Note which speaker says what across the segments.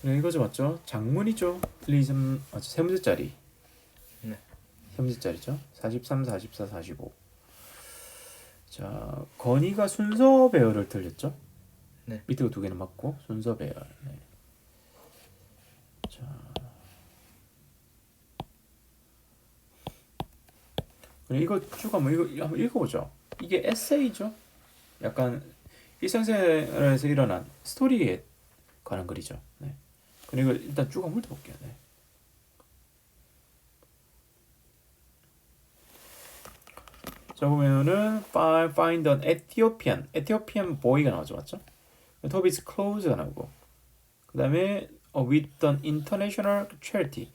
Speaker 1: 그래 이거죠 맞죠? 장문이죠. 1, 2, 3 맞죠? 세 문제짜리.
Speaker 2: 네.
Speaker 1: 세 문제짜리죠. 43, 44, 45. 자 건이가 순서 배열을 틀렸죠.
Speaker 2: 네.
Speaker 1: 밑에 거 두 개는 맞고 순서 배열. 네. 자 그래 이거 쭉 한번 읽어보죠. 이게 에세이죠. 약간 일상생활에서 일어난 스토리에 관한 글이죠. 네. 그리고 일단 쭉 한번 훑어볼게요. 네. 자 보면은 find an Ethiopian boy가 나오죠, 맞죠? Toby's clothes가 나오고 그 다음에 with an international charity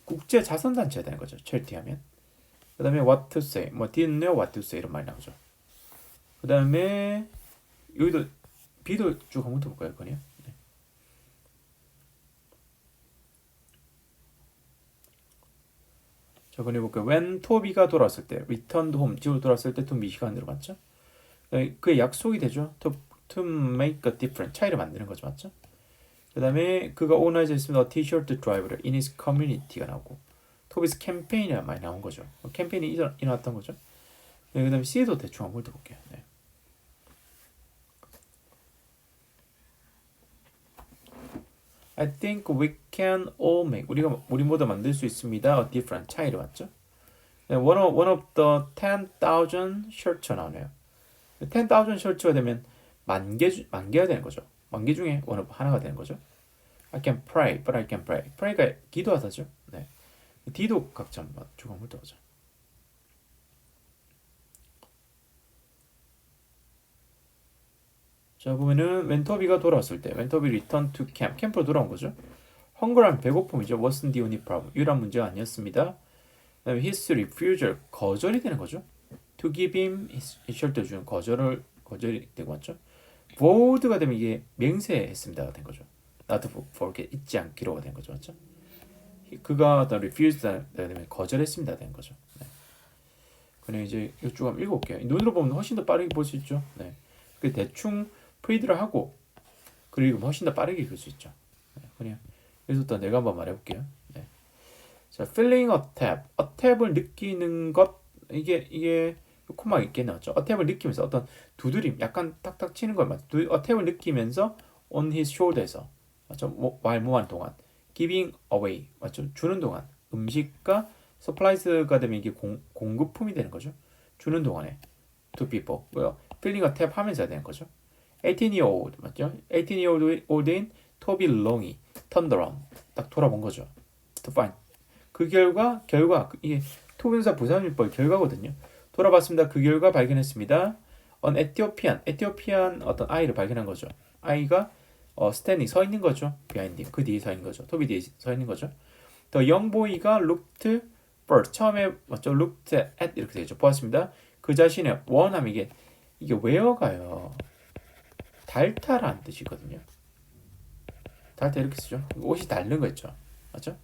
Speaker 1: 국제 자선 단체가 되는 거죠. charity 하면 그 다음에 what to say 뭐 didn't know what to say 이런 말이 나오죠. 그 다음에 여기도 B도 쭉 한번 훑어볼까요, 건이요? 네. 자, 그리고 when 토비가 돌아왔을 때, returned home, 집으로 돌아왔을 때 to me가 안 들어갔죠? 그게 약속이 되죠. to make a difference, 차이를 만드는 거죠, 맞죠? 그 다음에 그가 오너즈 했으면 a t-shirt driver in his community가 나오고 토비스 캠페인이 많이 나온 거죠. 캠페인이 일어났던 거죠. 네, 그 다음에 C도 대충 한번 훑어볼게요. 네. I think we can all make 우리 모두 만들 수 있습니다. A difference 차이를 맞죠? 네, one of the 10,000 shirts 나오네요. 10,000 shirts가 되면 만 개가 되는 거죠. 만 개 중에 one of 하나가 되는 거죠. I can pray, but I can pray. pray가 기도하다죠. 네. D도 각자 조금 훑어보죠. 자 보면은 웬터비가 돌아왔을 때 웬터비 return to camp 캠프로 돌아온 거죠. 헝그란 배고픔이죠. wasn't the only problem 유일한 문제가 아니었습니다. 그다음에 his refusal 거절이 되는 거죠. to give him his shelter 준 거절이 되고 맞죠. vowed가 되면 이게 맹세했습니다가 된 거죠. not forget 잊지 않기로가 된 거죠, 맞죠? 그가 어떤 refused가 되면 거절했습니다 된 거죠. 네. 그냥 이제 이쪽 한번 읽어볼게요. 눈으로 보면 훨씬 더 빠르게 볼 수 있죠. 네. 그 대충 프리드를 하고 그리고 훨씬 더 빠르게 읽을 수 있죠. 네. 그냥 여기서부터 내가 한번 말해볼게요. 네. 자, feeling a tap, a tap을 느끼는 것 이게 코마 있게 나왔죠. a tap을 느끼면서 어떤 두드림, 약간 탁탁 치는 걸 맞죠. a tap을 느끼면서 on his shoulder에서 맞죠. 말모한 동안 giving away 맞죠. 주는 동안 음식과 supplies가 되면 이게 공급품이 되는 거죠. 주는 동안에 to people 뭐요? filling a tap 하면서 해야 되는 거죠. 18year old 맞죠? 18year old인 토비 롱이 turned around 딱 돌아본 거죠. to find 그 결과 이게 토분사 부사밀법 결과거든요. 돌아봤습니다. 그 결과 발견했습니다. on 에티오피안 어떤 아이를 발견한 거죠. 아이가 standing 서 있는 거죠. behind 그 뒤에 서 있는 거죠. 토비 뒤에 서 있는 거죠. the young boy가 looked first 처음에 맞죠? looked at 이렇게 되죠. 보았습니다. 그 자신의 원함 이게 where가요. 닳다라는 뜻이거든요. 닳다 이렇게 쓰죠. 옷이 닳는 거 있죠. 맞죠?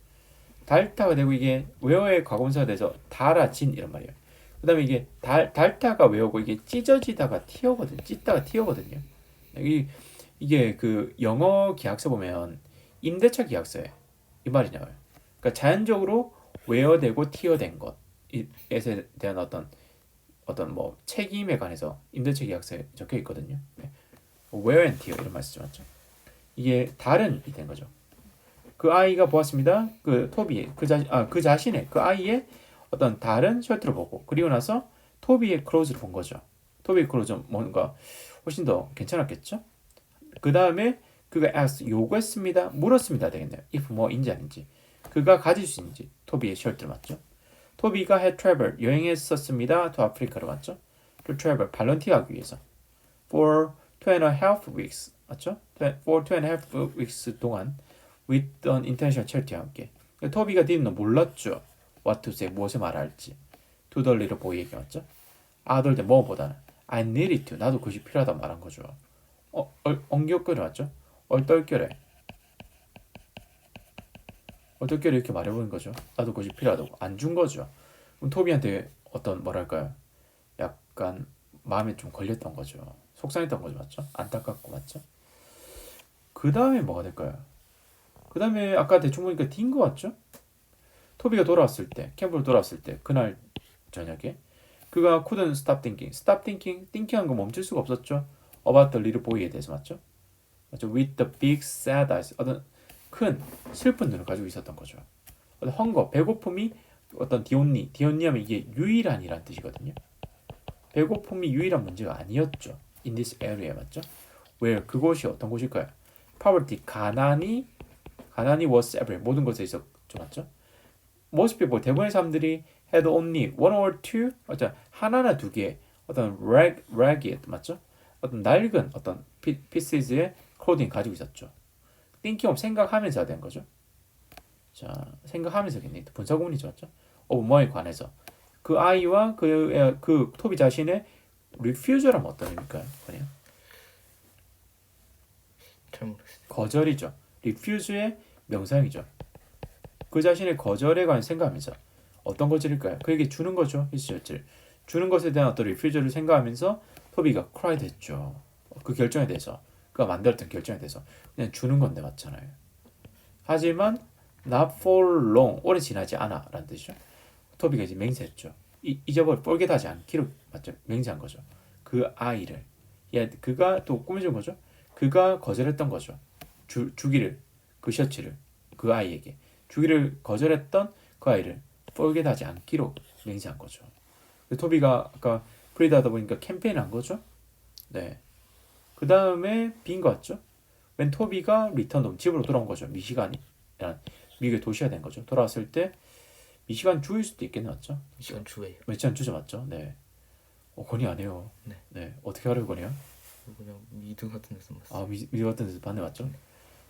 Speaker 1: 닳다가 되고 이게 where의 과거분사가 돼서 닳아진 이런 말이에요. 그 다음에 이게 닳다가 where고 이게 찢어지다가 찢다가 튀어거든요. 이게 그 영어 기약서 보면 임대차 기약서에 이 말이 나와요. 그러니까 자연적으로 where되고 튀어된 것에 대한 어떤 뭐 책임에 관해서 임대차 계약서에 적혀 있거든요. 네. wear and tear 이런 말 쓰죠, 맞죠? 이게 다른 이 된 거죠. 그 아이가 보았습니다. 그 토비의 그 자신의 그 아이의 어떤 다른 셔츠를 보고 그리고 나서 토비의 클로즈를 본 거죠. 토비의 클로즈 뭔가 훨씬 더 괜찮았겠죠? 그 다음에 그가 asked 요구했습니다. 물었습니다 되겠네요. if 뭐인지 아닌지 그가 가질 수 있는지 토비의 셔츠를 맞죠? 토비가 had traveled 여행했었습니다. to 아프리카로 맞죠? to travel 발런티어하기 위해서 for 2.5 weeks 맞죠? for 2.5 weeks 동안 with an international charity와 함께 토비가 didn't 몰랐죠. what to say 무엇을 말할지 to the little boy에게 맞죠? other than 뭐보다는 I needed to 나도 그것이 필요하다 말한 거죠. 엉겹결에 맞죠? 얼떨결에 이렇게 말해보는 거죠. 나도 그것이 필요하다고 안 준 거죠. 그럼 토비한테 어떤 뭐랄까요? 약간 마음에 좀 걸렸던 거죠. 속상했던 거죠, 맞죠? 안타깝고 맞죠? 그 다음에 뭐가 될까요? 그 다음에 아까 대충 보니까 D인 것 같죠? 토비가 돌아왔을 때, 캠프로 돌아왔을 때, 그날 저녁에 그가 couldn't stop thinking. stop thinking, thinking한 거 멈출 수가 없었죠. about the little boy에 대해서 맞죠? 맞죠? with the big sad eyes. 어떤 큰 슬픈 눈을 가지고 있었던 거죠. 어떤 헝거, 배고픔이 어떤 디온니 하면 이게 유일한이란 뜻이거든요. 배고픔이 유일한 문제가 아니었죠. in this area 맞죠? where 그곳이 어떤 곳일까요? poverty, 가난이 was everywhere. 모든 곳에 있었죠. 맞죠? most people, 대부분의 사람들이 had only one or two, 어떤 하나나 두 개의 어떤 ragged, 맞죠? 어떤 낡은 어떤 pieces의 clothing 가지고 있었죠. thinking of 생각하면서 된 거죠. 자, 생각하면서겠네. 분사구문이죠, 맞죠? of 뭐에 관해서 그 아이와 그 토비 자신의 refuse라면 어떤 의미일까요? 그냥
Speaker 2: 잘 모르겠어요.
Speaker 1: 거절이죠. refuse의 명사형이죠. 그 자신의 거절에 관해 생각하면서 어떤 거절일까요? 그에게 주는 거죠. 히스처를 주는 것에 대한 어떤 리퓨저를 생각하면서 토비가 cried 했죠. 그 결정에 대해서 그가 만들었던 결정에 대해서 그냥 주는 건데 맞잖아요. 하지만 not for long, 오래 지나지 않아 라는 뜻이죠. 토비가 이제 맹세했죠. 잊어버려 뻘개하지 않기로 맞죠? 맹세한 거죠. 그 아이를 그가 또 꾸며준 거죠. 그가 거절했던 거죠. 주기를 그 셔츠를 그 아이에게 주기를 거절했던 그 아이를 뻘개하지 않기로 맹세한 거죠. 토비가 아까 프리드 하다 보니까 캠페인 한 거죠. 네. 그 다음에 빈 거 같죠? 웬 토비가 리턴 집으로 돌아온 거죠. 미시간이라는 미국의 도시가 된 거죠. 돌아왔을 때 미시간 주일 수도 있겠네, 맞죠?
Speaker 2: 미시간 주예요.
Speaker 1: 미시간 주죠, 맞죠? 네. 건의 안 해요.
Speaker 2: 네.
Speaker 1: 네. 어떻게 하려고 거네요?
Speaker 2: 그냥 미드 같은 데서 봤어요.
Speaker 1: 아, 미드 같은 데서 봤네, 맞죠?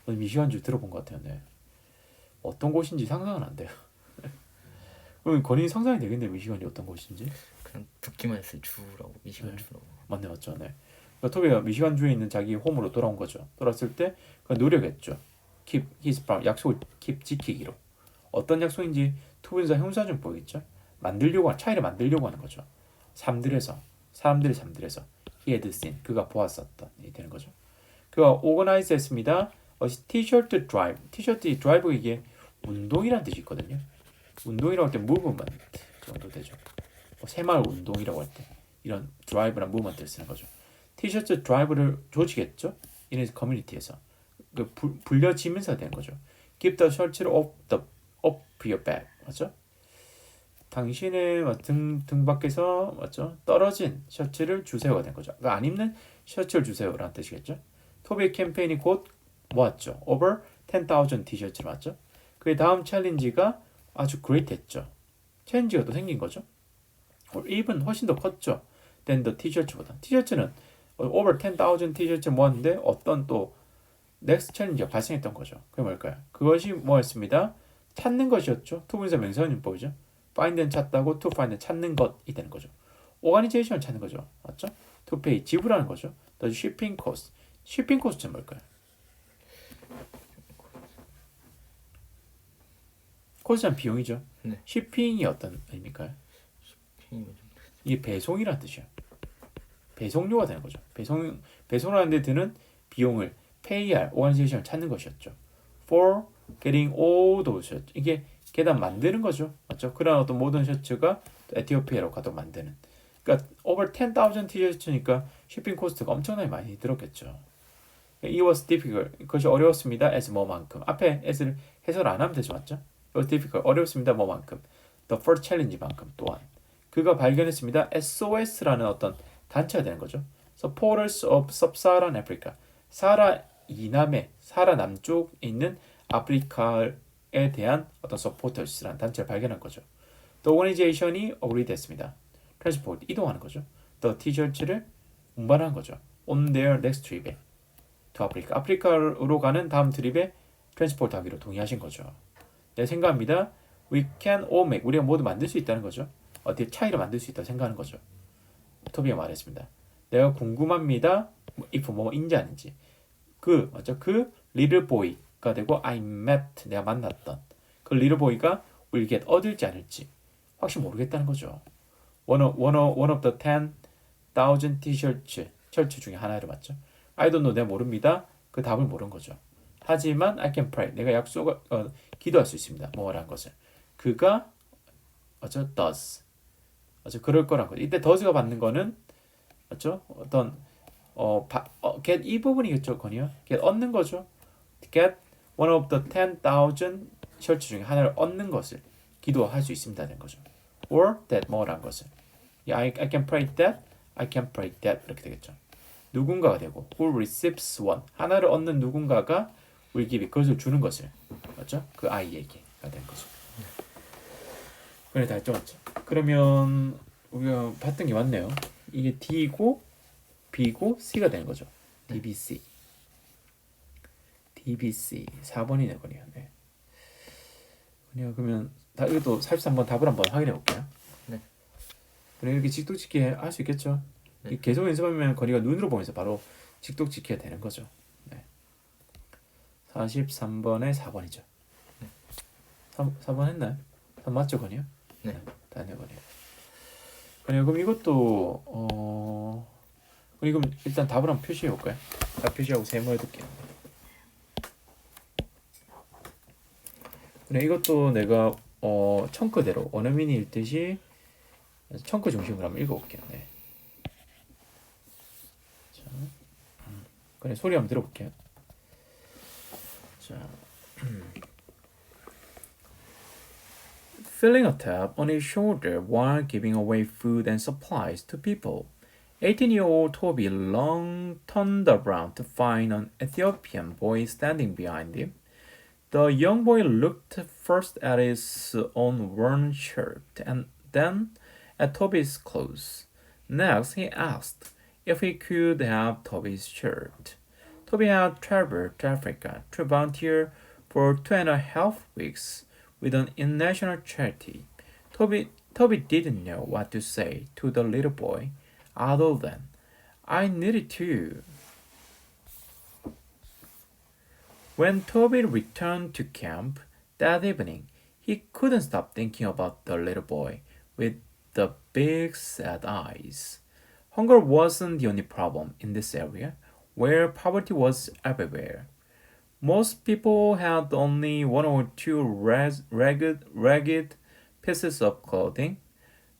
Speaker 1: 미시간 주 들어본 것 같아요. 네. 어떤 곳인지 상상은 안 돼요. 그러면 건의 상상이 되겠네요. 미시간이 어떤 곳인지.
Speaker 2: 그냥 듣기만 했어요. 주라고 미시간
Speaker 1: 네.
Speaker 2: 주라고.
Speaker 1: 맞네, 맞죠? 네. 그러니까 토비가 미시간 주에 있는 자기 홈으로 돌아온 거죠. 돌아왔을 때 그 노력했죠. keep his promise, 약속을 keep 지키기로. 어떤 약속인지 투분사 형사 좀 보이겠죠? 차이를 만들려고 하는 거죠. 사람들의 삶들에서 he had seen, 그가 보았었던 이 되는 거죠. 그가 organize 했습니다. 티셔츠 드라이브, 티셔츠 드라이브 이게 운동이라는 뜻이 있거든요. 운동이라고 할 때 무브먼트 정도 되죠. 새마을 운동이라고 할 때 이런 드라이브란 무브먼트를 쓰는 거죠. 티셔츠 드라이브를 조직했죠. 이네 커뮤니티에서 그 불려지면서 된 거죠. Keep the shirt off your back, 맞죠? 당신의 등 밖에서 맞죠? 떨어진 셔츠를 주세요가 된 거죠. 그러니까 안 입는 셔츠를 주세요라는 뜻이겠죠. 토비의 캠페인이 곧 모았죠. Over 10,000 티셔츠를 맞죠? 그의 다음 챌린지가 아주 그레이트했죠. 챌린지가 또 생긴 거죠. even 훨씬 더 컸죠. than the 티셔츠보다. 티셔츠는 over 10,000 티셔츠 모았는데 어떤 또 넥스트 챌린지가 발생했던 거죠. 그게 뭘까요? 그것이 뭐였습니다? 찾는 것이었죠. 투분사 명사형용법이죠. find는 찾다고 to find는 찾는 것이 되는 거죠. organization을 찾는 거죠. 맞죠? to pay 지불하는 거죠. the shipping cost. shipping cost는 뭘까요? cost는 비용이죠.
Speaker 2: 네.
Speaker 1: shipping이 어떤 의미일까요? 이게 배송이라는 뜻이에요. 배송료가 되는 거죠. 배송하는 데 드는 비용을 pay할 organization을 찾는 것이었죠. For getting all those shirts. 이게 계단 만드는 거죠. 맞죠? 그런 어떤 모든 셔츠가 에티오피아로 가도 만드는. 그러니까 over 10,000 티셔츠니까 쇼핑 코스트가 엄청나게 많이 들었겠죠. It was difficult. 그것이 어려웠습니다. as 뭐만큼. 앞에 as를 해설 안 하면 되죠. 맞죠? It was difficult. 어렵습니다. 뭐만큼. The first challenge만큼 또한. 그가 발견했습니다. SOS라는 어떤 단체가 되는 거죠. Supporters of Sub-Saharan Africa. 사하라 이남의 사하라 남쪽에 있는 아프리카에 대한 어떤 서포터스라는 단체를 발견한 거죠. The organization이 agreed 했습니다. transport 이동하는 거죠. The t-shirts를 운반한 거죠. on their next trip에 to 아프리카. 아프리카로 가는 다음 트립에 transport 하기로 동의하신 거죠. 네, 생각합니다. We can all make. 우리가 모두 만들 수 있다는 거죠. 어떻게 차이를 만들 수 있다고 생각하는 거죠. 토비가 말했습니다. 내가 궁금합니다. if 뭐인지 아닌지. 맞죠? 그 little boy가 되고 I met 내가 만났던 그 little boy가 will get 얻을지 않을지 확실히 모르겠다는 거죠. one of the 10,000 t-shirts 셔츠 중에 하나를 맞죠? I don't know 내가 모릅니다. 그 답을 모르는 거죠. 하지만 I can pray. 내가 기도할 수 있습니다. 뭐라는 것을. 그가 맞죠? does. 맞죠? 그럴 거란 거죠. 이때 does가 받는 거는 맞죠? 어떤 get 이 부분이겠죠, 건이요. get 얻는 거죠. get one of the 10,000 셔츠 중에 하나를 얻는 것을 기도할 수 있습니다는 거죠. or that 뭐라는 것을. I can pray that, I can pray that 이렇게 되겠죠. 누군가가 되고 who receives one 하나를 얻는 누군가가 will give 그것을 주는 것을 맞죠? 그 아이에게가 된 거죠. 그래 다 했죠, 그러면 우리가 봤던 게 맞네요. 이게 D고 B고 C가 되는 거죠. DBC. DBC 4번이네 거네요. 네. 그러면 이것도 43번 답을 한번 확인해 볼게요.
Speaker 2: 네.
Speaker 1: 그래 이렇게 직독짓기 할 수 있겠죠.
Speaker 2: 네.
Speaker 1: 계속 연습하면 건이가 눈으로 보면서 바로 직독짓기가 되는 거죠. 네. 43번에 4번이죠.
Speaker 2: 네.
Speaker 1: 4번 했나요? 3 맞죠 건이요?
Speaker 2: 네.
Speaker 1: 다 했네 건이요. 그럼 이것도 그럼 일단 답을 한번 표시해 볼까요? 답 표시하고 세모 해둘게요. 그래 이것도 내가 청크대로 원어민이 읽듯이 청크 중심으로 한번 읽어볼게요. 네. 자, 그래 소리 한번 들어볼게요. 자, feeling a tap on his shoulder while giving away food and supplies to people. 18-year-old Toby Long turned around to find an Ethiopian boy standing behind him. The young boy looked first at his own worn shirt and then at Toby's clothes. Next, he asked if he could have Toby's shirt. Toby had traveled to Africa to volunteer for 2.5 weeks with an international charity. Toby didn't know what to say to the little boy other than, I need it too. When Toby returned to camp that evening, he couldn't stop thinking about the little boy with the big sad eyes. Hunger wasn't the only problem in this area, where poverty was everywhere. Most people had only one or two ragged pieces of clothing.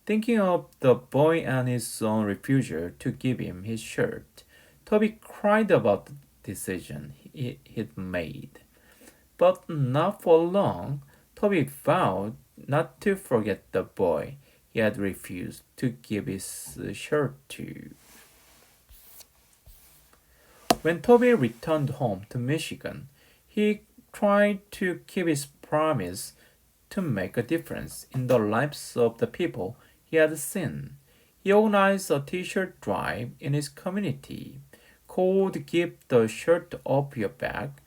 Speaker 1: Thinking of the boy and his own refusal to give him his shirt, Toby cried about the decision he'd made. But not for long. Toby vowed not to forget the boy he had refused to give his shirt to. When Toby returned home to Michigan, he tried to keep his promise to make a difference in the lives of the people he had seen. He organized a t-shirt drive in his community called Keep the Shirt Off Your Back.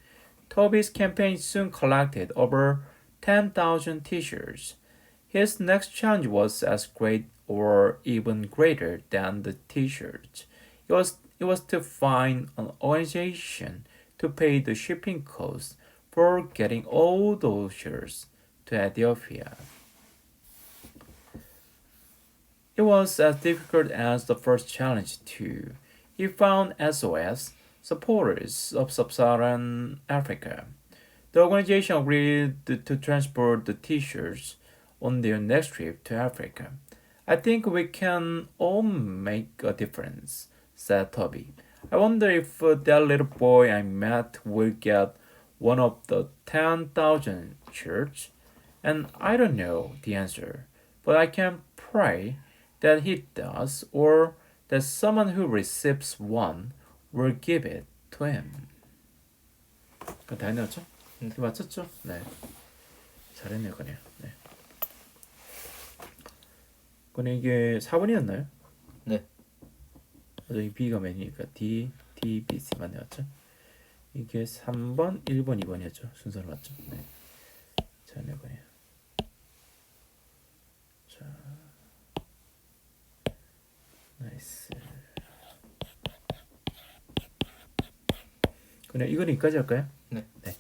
Speaker 1: Toby's campaign soon collected over 10,000 t-shirts. His next challenge was as great or even greater than the t-shirts. It was to find an organization to pay the shipping costs for getting all those shirts to Ethiopia. It was as difficult as the first challenge too. He found SOS, supporters of Sub-Saharan Africa. The organization agreed to transport the t-shirts on their next trip to Africa. I think we can all make a difference, said Toby. I wonder if that little boy I met will get one of the 10,000 shirts. And I don't know the answer, but I can pray that he does, or that someone who receives one will give it to him. 그거 다 했나죠? 맞췄죠? 네. 잘했네요, 그냥. 네. 그럼 이게 4번이었나요?
Speaker 2: 네.
Speaker 1: 맞아, 이 B가 맨이니까 D, B, C 맞네, 맞죠? 이게 3번, 1번, 2번이었죠. 순서로 맞죠? 네. 잘했네요, 그냥. 자. 나이스. 그래 이거는 여기까지 할까요?
Speaker 2: 네.
Speaker 1: 네.